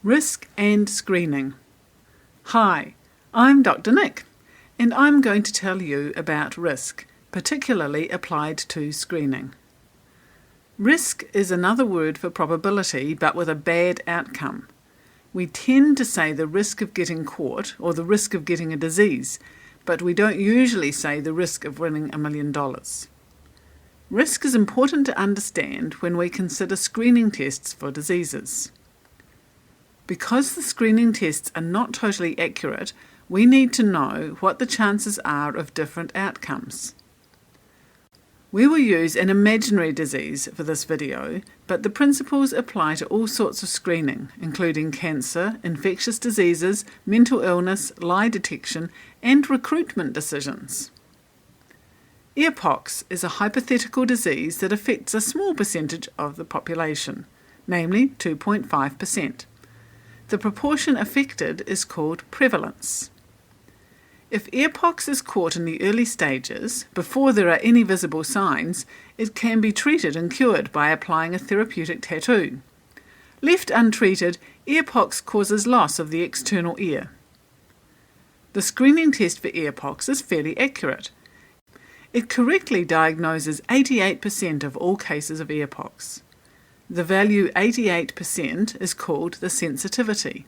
Risk and screening. Hi, I'm Dr. Nick, and I'm going to tell you about risk, particularly applied to screening. Risk is another word for probability, but with a bad outcome. We tend to say the risk of getting caught or the risk of getting a disease, but we don't usually say the risk of winning $1 million. Risk is important to understand when we consider screening tests for diseases. Because the screening tests are not totally accurate, we need to know what the chances are of different outcomes. We will use an imaginary disease for this video, but the principles apply to all sorts of screening, including cancer, infectious diseases, mental illness, lie detection, and recruitment decisions. Earpox is a hypothetical disease that affects a small percentage of the population, namely 2.5%. The proportion affected is called prevalence. If earpox is caught in the early stages, before there are any visible signs, it can be treated and cured by applying a therapeutic tattoo. Left untreated, earpox causes loss of the external ear. The screening test for earpox is fairly accurate. It correctly diagnoses 88% of all cases of earpox. The value 88% is called the sensitivity.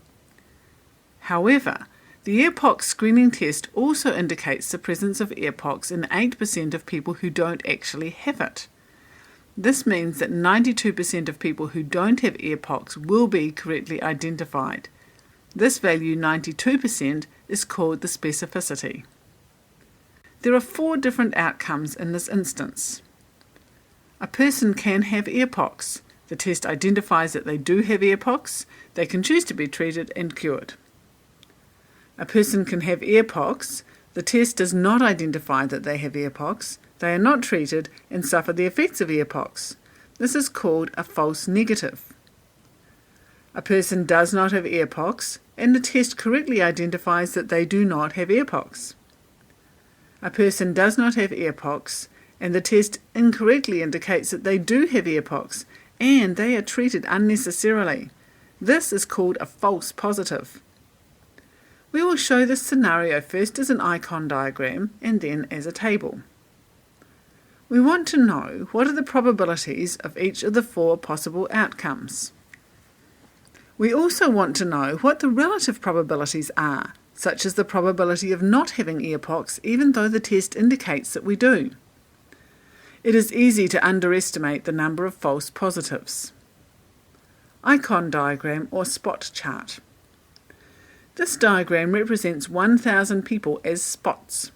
However, the earpox screening test also indicates the presence of earpox in 8% of people who don't actually have it. This means that 92% of people who don't have earpox will be correctly identified. This value 92% is called the specificity. There are 4 different outcomes in this instance. A person can have earpox. The test identifies that they do have earpox. They can choose to be treated and cured. A person can have earpox. The test does not identify that they have earpox. They are not treated and suffer the effects of earpox. This is called a false negative. A person does not have earpox, and the test correctly identifies that they do not have earpox. A person does not have earpox, and the test incorrectly indicates that they do have earpox, and they are treated unnecessarily. This is called a false positive. We will show this scenario first as an icon diagram and then as a table. We want to know what are the probabilities of each of the 4 possible outcomes. We also want to know what the relative probabilities are, such as the probability of not having earpox even though the test indicates that we do. It is easy to underestimate the number of false positives. Icon diagram or spot chart. This diagram represents 1,000 people as spots.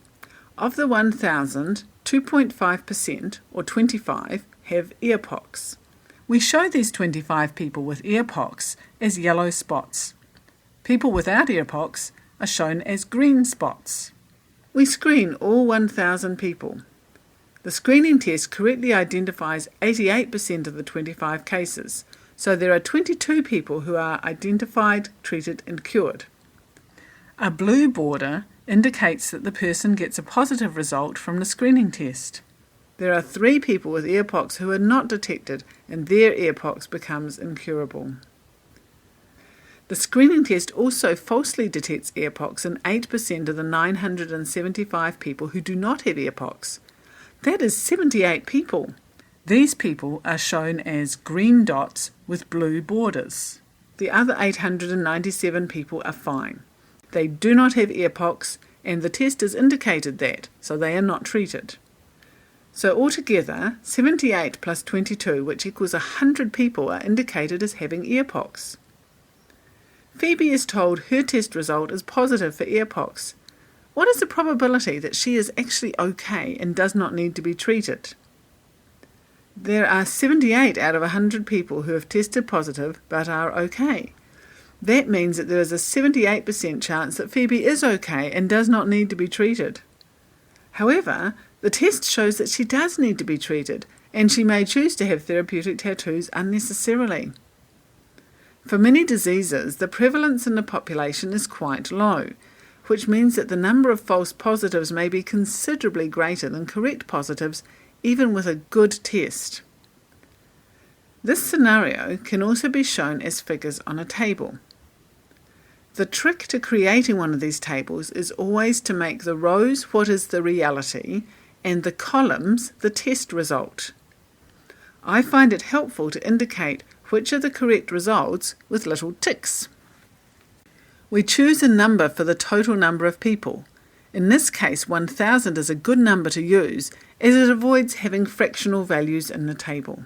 Of the 1,000, 2.5% or 25 have earpox. We show these 25 people with earpox as yellow spots. People without earpox are shown as green spots. We screen all 1,000 people. The screening test correctly identifies 88% of the 25 cases, so there are 22 people who are identified, treated and cured. A blue border indicates that the person gets a positive result from the screening test. There are 3 people with earpox who are not detected and their earpox becomes incurable. The screening test also falsely detects earpox in 8% of the 975 people who do not have earpox. That is 78 people. These people are shown as green dots with blue borders. The other 897 people are fine. They do not have earpox, and the test has indicated that, so they are not treated. So altogether, 78 plus 22, which equals 100 people, are indicated as having earpox. Phoebe is told her test result is positive for earpox. What is the probability that she is actually okay and does not need to be treated? There are 78 out of 100 people who have tested positive but are okay. That means that there is a 78% chance that Phoebe is okay and does not need to be treated. However, the test shows that she does need to be treated, and she may choose to have therapeutic tattoos unnecessarily. For many diseases, the prevalence in the population is quite low, which means that the number of false positives may be considerably greater than correct positives, even with a good test. This scenario can also be shown as figures on a table. The trick to creating one of these tables is always to make the rows what is the reality and the columns the test result. I find it helpful to indicate which are the correct results with little ticks. We choose a number for the total number of people. In this case, 1000 is a good number to use as it avoids having fractional values in the table.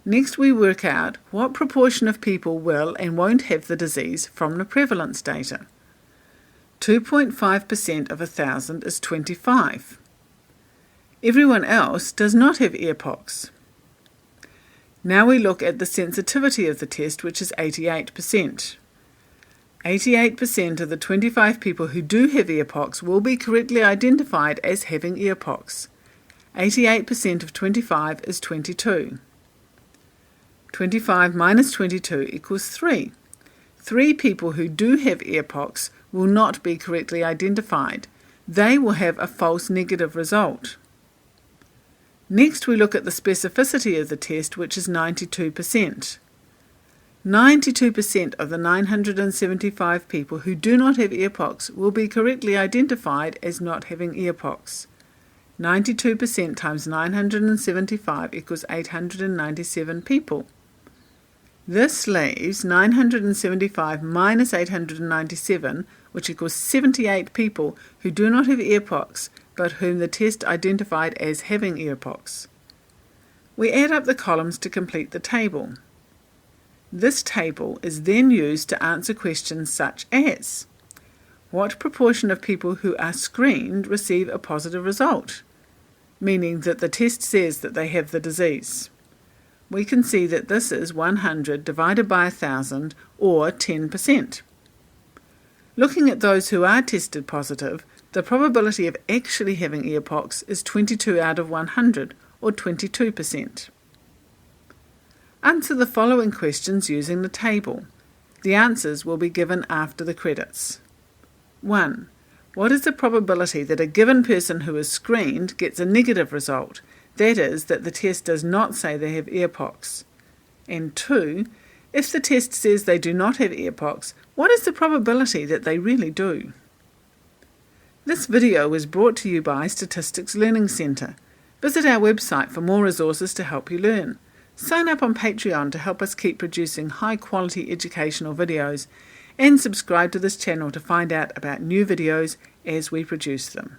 Next, we work out what proportion of people will and won't have the disease from the prevalence data. 2.5% of 1,000 is 25. Everyone else does not have earpox. Now we look at the sensitivity of the test, which is 88%. 88% of the 25 people who do have earpox will be correctly identified as having earpox. 88% of 25 is 22. 25 minus 22 equals 3. 3 people who do have earpox will not be correctly identified. They will have a false negative result. Next, we look at the specificity of the test, which is 92%. 92% of the 975 people who do not have earpox will be correctly identified as not having earpox. 92% times 975 equals 897 people. This leaves 975 minus 897, which equals 78 people who do not have earpox, but whom the test identified as having earpox. We add up the columns to complete the table. This table is then used to answer questions such as: what proportion of people who are screened receive a positive result, meaning that the test says that they have the disease? We can see that this is 100 divided by 1,000, or 10%. Looking at those who are tested positive, the probability of actually having earpox is 22 out of 100, or 22%. Answer the following questions using the table. The answers will be given after the credits. 1. What is the probability that a given person who is screened gets a negative result? That is, that the test does not say they have earpox. And 2. If the test says they do not have earpox, what is the probability that they really do? This video was brought to you by Statistics Learning Centre. Visit our website for more resources to help you learn. Sign up on Patreon to help us keep producing high-quality educational videos, and subscribe to this channel to find out about new videos as we produce them.